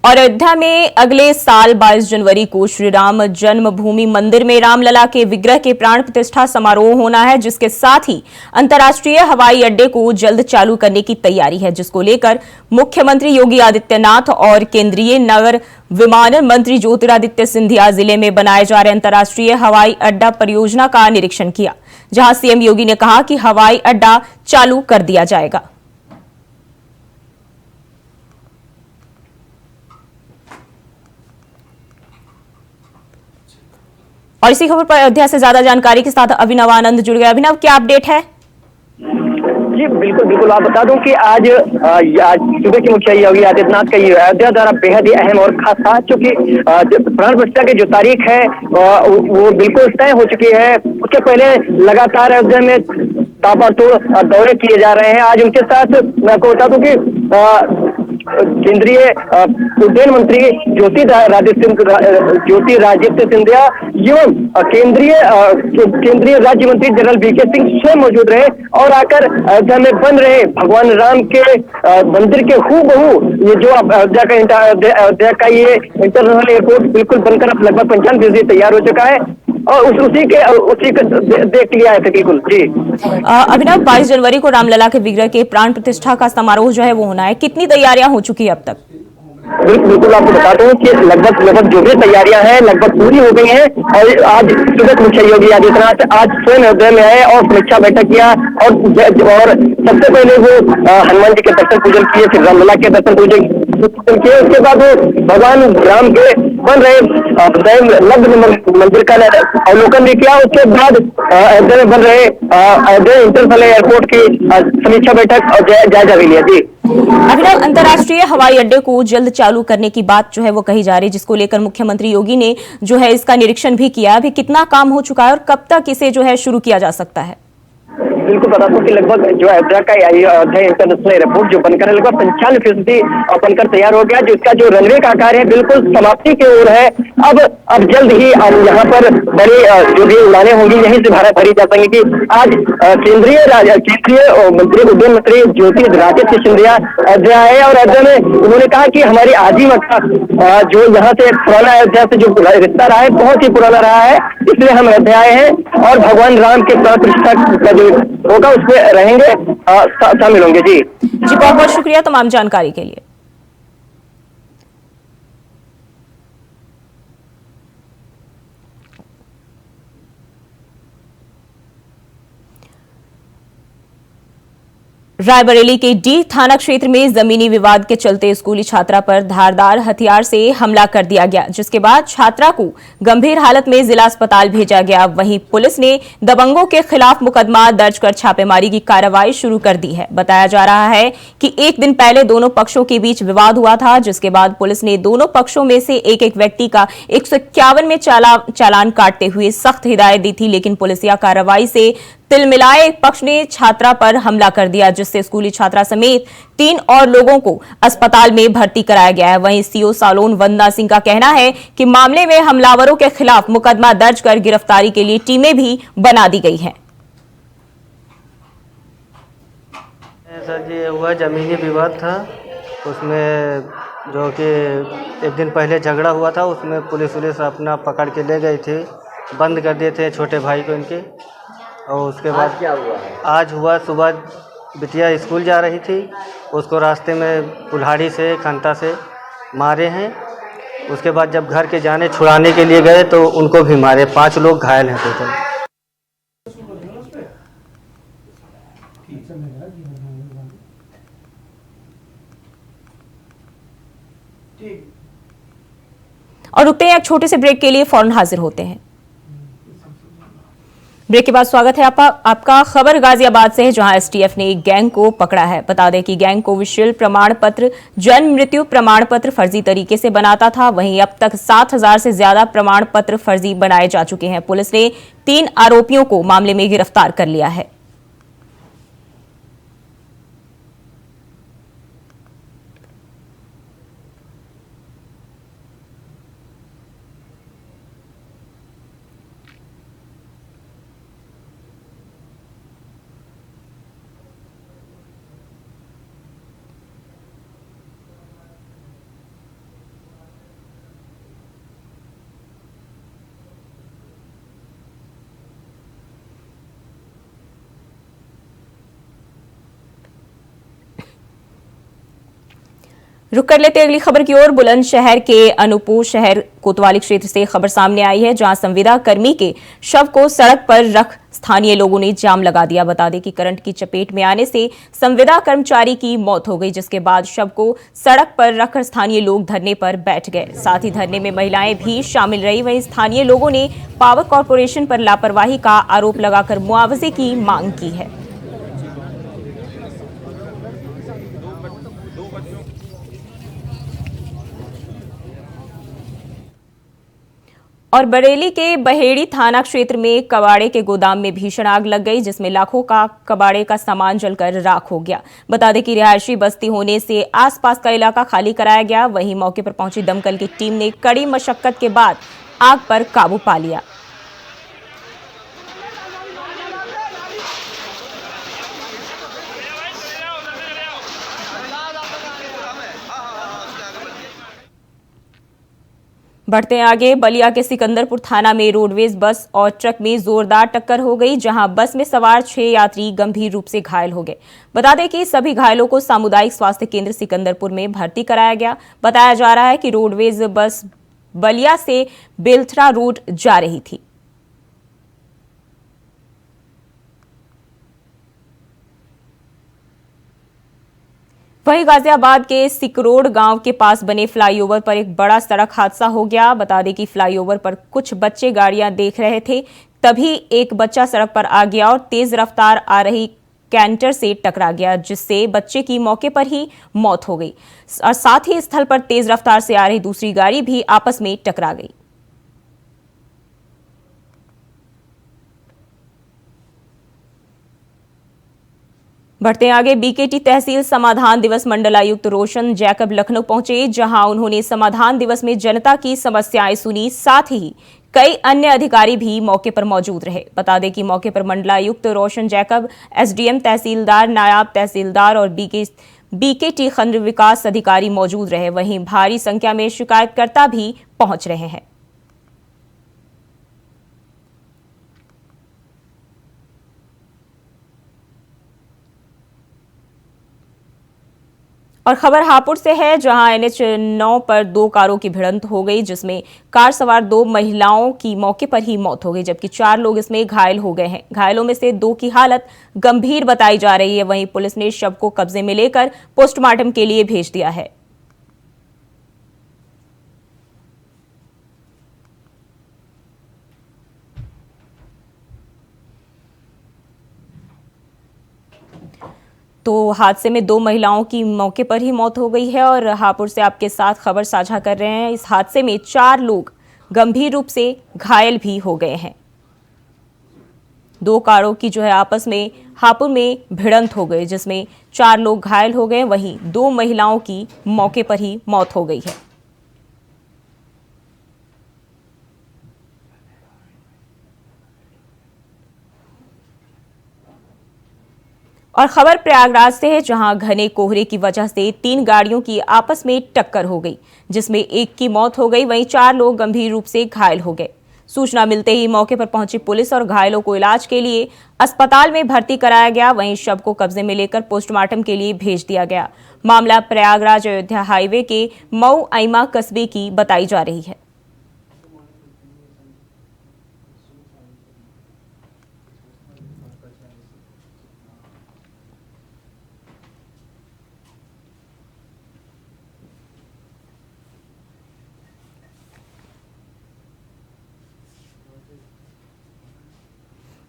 और अयोध्या में अगले साल 22 जनवरी को श्री राम जन्मभूमि मंदिर में रामलला के विग्रह के प्राण प्रतिष्ठा समारोह होना है, जिसके साथ ही अंतर्राष्ट्रीय हवाई अड्डे को जल्द चालू करने की तैयारी है, जिसको लेकर मुख्यमंत्री योगी आदित्यनाथ और केंद्रीय नगर विमानन मंत्री ज्योतिरादित्य सिंधिया जिले में बनाए जा रहे अंतर्राष्ट्रीय हवाई अड्डा परियोजना का निरीक्षण किया, जहां सीएम योगी ने कहा कि हवाई अड्डा चालू कर दिया जाएगा। और इसी खबर पर अयोध्या से ज्यादा जानकारी के साथ अभिनव आनंद जुड़ गए। अभिनव, क्या अपडेट है? जी बिल्कुल बिल्कुल, आप बता दूं कि आज सूबे के मुखिया योगी आदित्यनाथ का ये अयोध्या दौरा बेहद ही अहम और खास था, क्योंकि प्राण प्रतिष्ठा की जो तारीख है वो बिल्कुल तय हो चुकी है। उसके पहले लगातार अयोध्या में ताबड़तोड़ दौरे किए जा रहे हैं। आज उनके साथ मैं आपको बता दूं कि केंद्रीय उड्डयन मंत्री ज्योतिरादित्य सिंधिया एवं केंद्रीय राज्य मंत्री जनरल वीके सिंह स्वयं मौजूद रहे और आकर अयोध्या में बन रहे भगवान राम के मंदिर के हूबहू ये जो अयोध्या का ये इंटरनेशनल एयरपोर्ट बिल्कुल बनकर अब लगभग 95% तैयार हो चुका है और उसी का देख लिया है बिल्कुल। जी अभिनव, 22 जनवरी को रामलला के विग्रह के प्राण प्रतिष्ठा का समारोह जो है वो होना है, कितनी तैयारियां हो चुकी है अब तक? बिल्कुल आपको बता दूं कि लगभग जो भी तैयारियां हैं लगभग पूरी हो गई हैं और आज सुबह मुख्य योगी आदित्यनाथ आज स्वयं अयोध्या में आए और समीक्षा बैठक किया और सबसे पहले वो हनुमान जी के दर्शन पूजन किए, फिर रामलला के दर्शन पूजन किए। उसके बाद वो भगवान राम के बन रहे लग्न मंदिर का अवलोकन भी किया। उसके बाद अयोध्या में बन रहे अयोध्या इंटरनेशनल एयरपोर्ट की समीक्षा बैठक और जायजा भी लिया। जी अभिनव, अंतर्राष्ट्रीय हवाई अड्डे को जल्द चालू करने की बात जो है वो कही जा रही है, जिसको लेकर मुख्यमंत्री योगी ने जो है इसका निरीक्षण भी किया। अभी कितना काम हो चुका है और कब तक इसे जो है शुरू किया जा सकता है? बिल्कुल बता दूं कि लगभग जो अयोध्या का अयोध्या इंटरनेशनल एयरपोर्ट जो बनकर लगभग 95% बनकर तैयार हो गया, जिसका जो रनवे का आकार है बिल्कुल समाप्ति की ओर है। अब जल्द ही यहाँ पर बड़ी जो भी उड़ानें होंगी यहीं से भरी जा सकेंगी। आज केंद्रीय मंत्री उड्डयन मंत्री ज्योतिरादित्य सिंधिया अयोध्या आए और अयोध्या में उन्होंने कहा कि हमारी आजीविका जो यहाँ से पुराना अयोध्या से जो रिश्ता रहा है बहुत ही पुराना रहा है, इसलिए हम अयोध्या आए हैं और भगवान राम के प्राण प्रतिष्ठा का जो होगा उसमें रहेंगे, शामिल होंगे। जी बहुत बहुत शुक्रिया तमाम जानकारी के लिए। रायबरेली के डी थाना क्षेत्र में जमीनी विवाद के चलते स्कूली छात्रा पर धारदार हथियार से हमला कर दिया गया, जिसके बाद छात्रा को गंभीर हालत में जिला अस्पताल भेजा गया। वहीं पुलिस ने दबंगों के खिलाफ मुकदमा दर्ज कर छापेमारी की कार्रवाई शुरू कर दी है। बताया जा रहा है कि एक दिन पहले दोनों पक्षों के बीच विवाद हुआ था, जिसके बाद पुलिस ने दोनों पक्षों में से एक व्यक्ति का 151 में चालान काटते हुए सख्त हिदायत दी थी, लेकिन पुलिसिया कार्रवाई से तिलमिलाए एक पक्ष ने छात्रा पर हमला कर दिया, जिससे स्कूली छात्रा समेत 3 और लोगों को अस्पताल में भर्ती कराया गया है। वहीं सीओ सालोन वंदना सिंह का कहना है कि मामले में हमलावरों के खिलाफ मुकदमा दर्ज कर गिरफ्तारी के लिए टीमें भी बना दी गई हैं। सर जी हुआ जमीनी विवाद था, उसमें जो कि एक दिन पहले झगड़ा हुआ था, उसमें पुलिस अपना पकड़ के ले गई थी, बंद कर दिए थे छोटे भाई को इनके। और उसके बाद क्या हुआ? आज हुआ सुबह बिटिया स्कूल जा रही थी, उसको रास्ते में कुल्हाड़ी से खंता से मारे हैं। उसके बाद जब घर के जाने छुड़ाने के लिए गए तो उनको भी मारे। 5 लोग घायल हैं टोटल। और रुकते हैं एक छोटे से ब्रेक के लिए, फौरन हाजिर होते हैं। ब्रेक के बाद स्वागत है आपका। खबर गाजियाबाद से है, जहां एसटीएफ ने एक गैंग को पकड़ा है। बता दें कि गैंग कोविशील्ड प्रमाण पत्र, जन्म मृत्यु प्रमाण पत्र फर्जी तरीके से बनाता था। वहीं अब तक 7,000 से ज्यादा प्रमाण पत्र फर्जी बनाए जा चुके हैं। पुलिस ने 3 आरोपियों को मामले में गिरफ्तार कर लिया है। रुक कर लेते अगली खबर की ओर। बुलंदशहर के अनूपपुर शहर कोतवाली क्षेत्र से खबर सामने आई है, जहां संविदा कर्मी के शव को सड़क पर रख स्थानीय लोगों ने जाम लगा दिया। बता दें कि करंट की चपेट में आने से संविदा कर्मचारी की मौत हो गई, जिसके बाद शव को सड़क पर रखकर स्थानीय लोग धरने पर बैठ गए। साथ ही धरने में महिलाएं भी शामिल रही। वहीं स्थानीय लोगों ने पावर कॉर्पोरेशन पर लापरवाही का आरोप लगाकर मुआवजे की मांग की है। और बरेली के बहेड़ी थाना क्षेत्र में कबाड़े के गोदाम में भीषण आग लग गई, जिसमें लाखों का कबाड़े का सामान जलकर राख हो गया। बता दें कि रिहायशी बस्ती होने से आसपास का इलाका खाली कराया गया। वहीं मौके पर पहुंची दमकल की टीम ने कड़ी मशक्कत के बाद आग पर काबू पा लिया। बढ़ते आगे, बलिया के सिकंदरपुर थाना में रोडवेज बस और ट्रक में जोरदार टक्कर हो गई, जहां बस में सवार 6 यात्री गंभीर रूप से घायल हो गए। बता दें कि सभी घायलों को सामुदायिक स्वास्थ्य केंद्र सिकंदरपुर में भर्ती कराया गया। बताया जा रहा है कि रोडवेज बस बलिया से बेलथरा रोड जा रही थी। वहीं गाजियाबाद के सिकरोड गांव के पास बने फ्लाईओवर पर एक बड़ा सड़क हादसा हो गया। बता दें कि फ्लाईओवर पर कुछ बच्चे गाड़ियां देख रहे थे, तभी एक बच्चा सड़क पर आ गया और तेज रफ्तार आ रही कैंटर से टकरा गया, जिससे बच्चे की मौके पर ही मौत हो गई। और साथ ही स्थल पर तेज रफ्तार से आ रही दूसरी गाड़ी भी आपस में टकरा गई। बढ़ते आगे, बीकेटी तहसील समाधान दिवस मंडलायुक्त रोशन जैकब लखनऊ पहुंचे, जहां उन्होंने समाधान दिवस में जनता की समस्याएं सुनी। साथ ही कई अन्य अधिकारी भी मौके पर मौजूद रहे। बता दें कि मौके पर मंडलायुक्त रोशन जैकब, एसडीएम, तहसीलदार, नायब तहसीलदार और बीकेटी खंड विकास अधिकारी मौजूद रहे। वहीं भारी संख्या में शिकायतकर्ता भी पहुंच रहे हैं। और खबर हापुड़ से है, जहां NH 9 पर 2 कारों की भिड़ंत हो गई, जिसमें कार सवार 2 महिलाओं की मौके पर ही मौत हो गई, जबकि 4 लोग इसमें घायल हो गए हैं। घायलों में से 2 की हालत गंभीर बताई जा रही है। वहीं पुलिस ने शव को कब्जे में लेकर पोस्टमार्टम के लिए भेज दिया है। तो हादसे में 2 महिलाओं की मौके पर ही मौत हो गई है। और हापुड़ से आपके साथ खबर साझा कर रहे हैं। इस हादसे में 4 लोग गंभीर रूप से घायल भी हो गए हैं। 2 कारों की आपस में हापुड़ में भिड़ंत हो गई, जिसमें 4 लोग घायल हो गए। वहीं 2 महिलाओं की मौके पर ही मौत हो गई है। और खबर प्रयागराज से है, जहां घने कोहरे की वजह से 3 गाड़ियों की आपस में टक्कर हो गई, जिसमें एक की मौत हो गई। वहीं 4 लोग गंभीर रूप से घायल हो गए। सूचना मिलते ही मौके पर पहुंची पुलिस और घायलों को इलाज के लिए अस्पताल में भर्ती कराया गया। वहीं शव को कब्जे में लेकर पोस्टमार्टम के लिए भेज दिया गया। मामला प्रयागराज अयोध्या हाईवे के मऊ आइमा कस्बे की बताई जा रही है।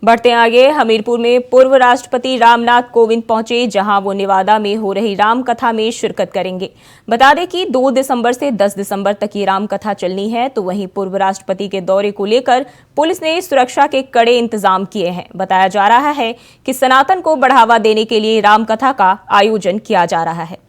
बढ़ते आगे, हमीरपुर में पूर्व राष्ट्रपति रामनाथ कोविंद पहुंचे, जहां वो नेवादा में हो रही राम कथा में शिरकत करेंगे। बता दें कि 2 दिसंबर से 10 दिसंबर तक ये राम कथा चलनी है। तो वहीं पूर्व राष्ट्रपति के दौरे को लेकर पुलिस ने सुरक्षा के कड़े इंतजाम किए हैं। बताया जा रहा है कि सनातन को बढ़ावा देने के लिए राम कथा का आयोजन किया जा रहा है।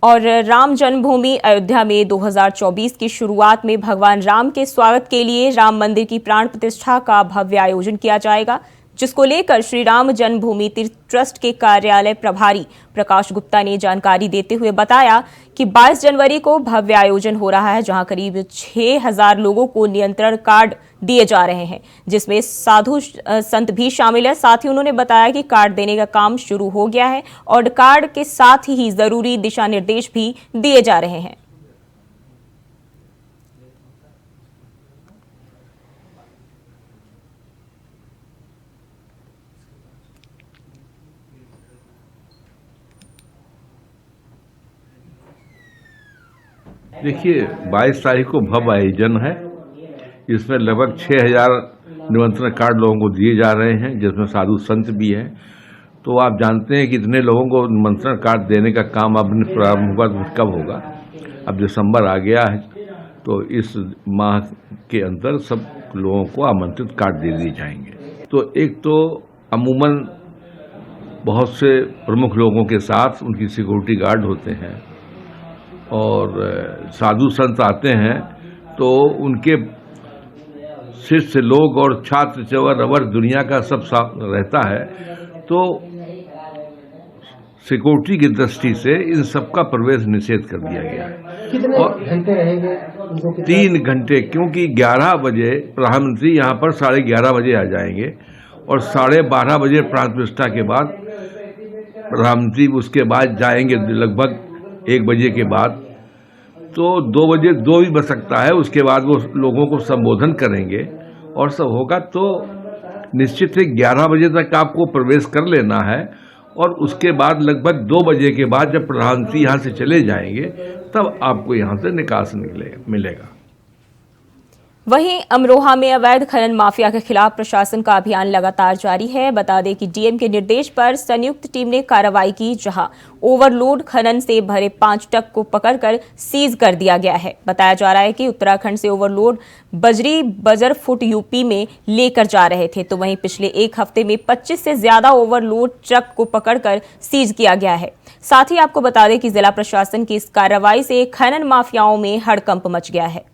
और राम जन्मभूमि अयोध्या में 2024 की शुरुआत में भगवान राम के स्वागत के लिए राम मंदिर की प्राण प्रतिष्ठा का भव्य आयोजन किया जाएगा, जिसको लेकर श्री राम जन्मभूमि तीर्थ ट्रस्ट के कार्यालय प्रभारी प्रकाश गुप्ता ने जानकारी देते हुए बताया कि 22 जनवरी को भव्य आयोजन हो रहा है, जहां करीब 6000 लोगों को नियंत्रण कार्ड दिए जा रहे हैं, जिसमें साधु संत भी शामिल है। साथ ही उन्होंने बताया कि कार्ड देने का काम शुरू हो गया है और कार्ड के साथ ही जरूरी दिशा निर्देश भी दिए जा रहे हैं। देखिए, 22 तारीख को भव्य आयोजन है। इसमें लगभग 6000 निमंत्रण कार्ड लोगों को दिए जा रहे हैं, जिसमें साधु संत भी हैं। तो आप जानते हैं कि इतने लोगों को निमंत्रण कार्ड देने का काम अब प्रारंभ होगा तो कब होगा। अब दिसंबर आ गया है, तो इस माह के अंदर सब लोगों को आमंत्रित कार्ड दे दिए जाएंगे। तो एक तो अमूमन बहुत से प्रमुख लोगों के साथ उनकी सिक्योरिटी गार्ड होते हैं और साधु संत आते हैं, तो उनके शिष्य लोग और छात्र चवर अवर दुनिया का सब साथ रहता है। तो सिक्योरिटी की दृष्टि से इन सबका प्रवेश निषेध कर दिया गया है। कितने घंटे रहेंगे? 3 घंटे, क्योंकि 11 बजे प्रधानमंत्री यहाँ पर 11:30 बजे आ जाएंगे और 12:30 बजे प्राण प्रतिष्ठा के बाद प्रधानमंत्री उसके बाद जाएंगे लगभग 1 बजे के बाद। तो 2 बजे 2 भी बज सकता है, उसके बाद वो लोगों को संबोधन करेंगे और सब होगा। तो निश्चित है 11 बजे तक आपको प्रवेश कर लेना है और उसके बाद लगभग 2 बजे के बाद जब प्रधानमंत्री यहाँ से चले जाएंगे तब आपको यहाँ से निकास मिलेगा। वहीं अमरोहा में अवैध खनन माफिया के खिलाफ प्रशासन का अभियान लगातार जारी है। बता दें कि डीएम के निर्देश पर संयुक्त टीम ने कार्रवाई की, जहां ओवरलोड खनन से भरे 5 ट्रक को पकड़कर सीज कर दिया गया है। बताया जा रहा है कि उत्तराखंड से ओवरलोड बजरी बजरफुट यूपी में लेकर जा रहे थे, तो वहीं पिछले 1 हफ्ते में 25 से ज्यादा ओवरलोड ट्रक को पकड़कर सीज किया गया है। साथ ही आपको बता दें कि जिला प्रशासन की इस कार्रवाई से खनन माफियाओं में हड़कंप मच गया है।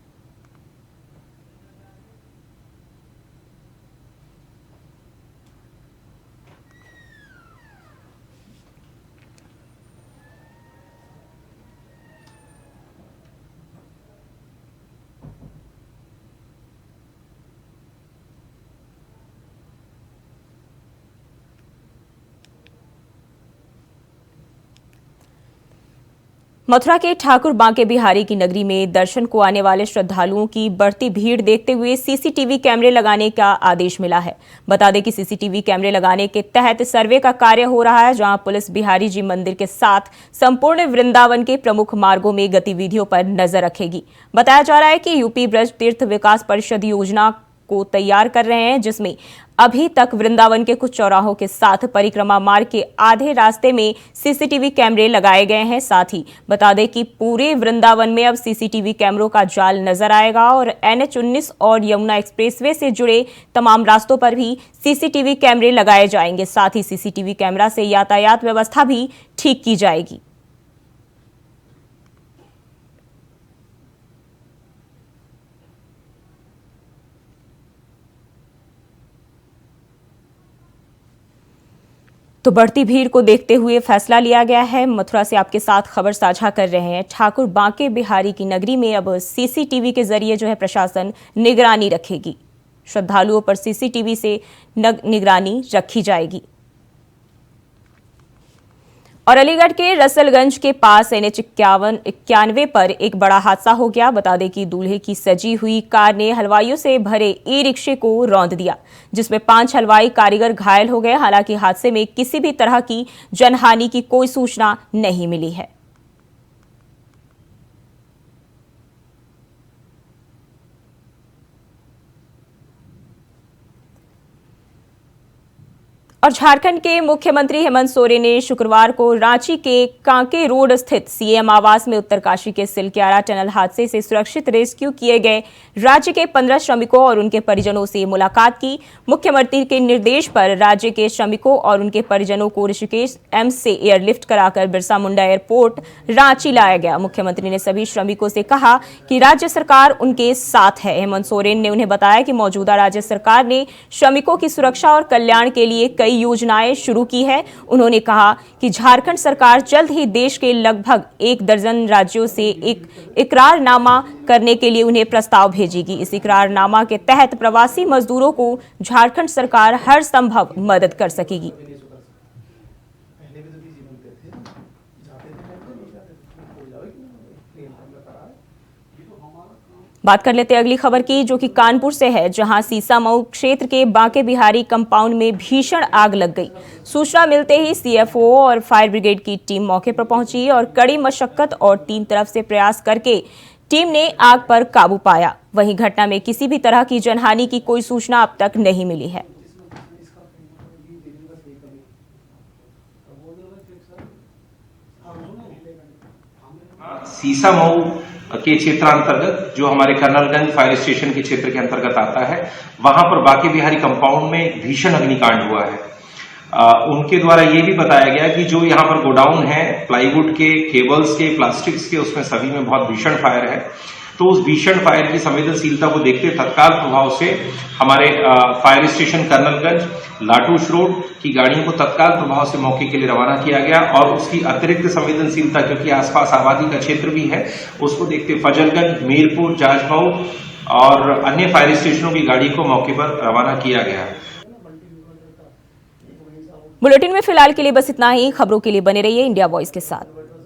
मथुरा के ठाकुर बांके बिहारी की नगरी में दर्शन को आने वाले श्रद्धालुओं की बढ़ती भीड़ देखते हुए सीसीटीवी कैमरे लगाने का आदेश मिला है। बता दें कि सीसीटीवी कैमरे लगाने के तहत सर्वे का कार्य हो रहा है, जहां पुलिस बिहारी जी मंदिर के साथ संपूर्ण वृंदावन के प्रमुख मार्गों में गतिविधियों पर नजर रखेगी। बताया जा रहा है कि यूपी ब्रज तीर्थ विकास परिषद योजना को तैयार कर रहे हैं, जिसमें अभी तक वृंदावन के कुछ चौराहों के साथ परिक्रमा मार्ग के आधे रास्ते में सीसीटीवी कैमरे लगाए गए हैं। साथ ही बता दें कि पूरे वृंदावन में अब सीसीटीवी कैमरों का जाल नजर आएगा और NH-19 और यमुना एक्सप्रेसवे से जुड़े तमाम रास्तों पर भी सीसीटीवी कैमरे लगाए जाएंगे। साथ ही सीसीटीवी कैमरा से यातायात व्यवस्था भी ठीक की जाएगी। तो बढ़ती भीड़ को देखते हुए फैसला लिया गया है। मथुरा से आपके साथ खबर साझा कर रहे हैं। ठाकुर बांके बिहारी की नगरी में अब सीसीटीवी के जरिए जो है प्रशासन निगरानी रखेगी। श्रद्धालुओं पर सीसीटीवी से निगरानी रखी जाएगी। और अलीगढ़ के रसलगंज के पास NH-91 पर एक बड़ा हादसा हो गया। बता दें कि दूल्हे की सजी हुई कार ने हलवाइयों से भरे ई-रिक्शे को रौंद दिया, जिसमें 5 हलवाई कारीगर घायल हो गए। हालांकि हादसे में किसी भी तरह की जनहानि की कोई सूचना नहीं मिली है। और झारखंड के मुख्यमंत्री हेमंत सोरेन ने शुक्रवार को रांची के कांके रोड स्थित सीएम आवास में उत्तरकाशी के सिलक्यारा टनल हादसे से सुरक्षित रेस्क्यू किए गए राज्य के 15 श्रमिकों और उनके परिजनों से मुलाकात की। मुख्यमंत्री के निर्देश पर राज्य के श्रमिकों और उनके परिजनों को ऋषिकेश एम्स से एयरलिफ्ट कराकर बिरसा मुंडा एयरपोर्ट रांची लाया गया। मुख्यमंत्री ने सभी श्रमिकों से कहा कि राज्य सरकार उनके साथ है। हेमंत सोरेन ने उन्हें बताया कि मौजूदा राज्य सरकार ने श्रमिकों की सुरक्षा और कल्याण के लिए कई योजनाएं शुरू की है। उन्होंने कहा कि झारखंड सरकार जल्द ही देश के लगभग 1 दर्जन राज्यों से एक इकरारनामा करने के लिए उन्हें प्रस्ताव भेजेगी। इस इकरारनामा के तहत प्रवासी मजदूरों को झारखंड सरकार हर संभव मदद कर सकेगी। बात कर लेते हैं अगली खबर की, जो कि कानपुर से है, जहां सीसामऊ क्षेत्र के बांके बिहारी कंपाउंड में भीषण आग लग गई। सूचना मिलते ही सीएफओ और फायर ब्रिगेड की टीम मौके पर पहुंची और कड़ी मशक्कत और 3 तरफ से प्रयास करके टीम ने आग पर काबू पाया। वहीं घटना में किसी भी तरह की जनहानि की कोई सूचना अब तक नहीं मिली है। सीसामऊ के क्षेत्रांतर्गत जो हमारे कर्नलगंज फायर स्टेशन के क्षेत्र के अंतर्गत आता है, वहां पर बांके बिहारी कंपाउंड में भीषण अग्निकांड हुआ है। उनके द्वारा ये भी बताया गया कि जो यहाँ पर गोडाउन है प्लाईवुड के, केबल्स के, प्लास्टिक्स के, उसमें सभी में बहुत भीषण फायर है। तो उस भीषण फायर की संवेदनशीलता को देखते तत्काल प्रभाव से हमारे fire station Karnalganj, La Touche road की गाड़ियों को तत्काल प्रभाव से मौके के लिए रवाना किया गया और उसकी अतिरिक्त संवेदनशीलता, क्योंकि आसपास आबादी का क्षेत्र भी है, उसको देखते फजलगंज, मीरपुर, जाजमऊ और अन्य फायर स्टेशनों की गाड़ी को मौके पर रवाना किया गया। बुलेटिन में फिलहाल के लिए बस इतना ही। खबरों के लिए बने रहिए इंडिया वॉइस के साथ।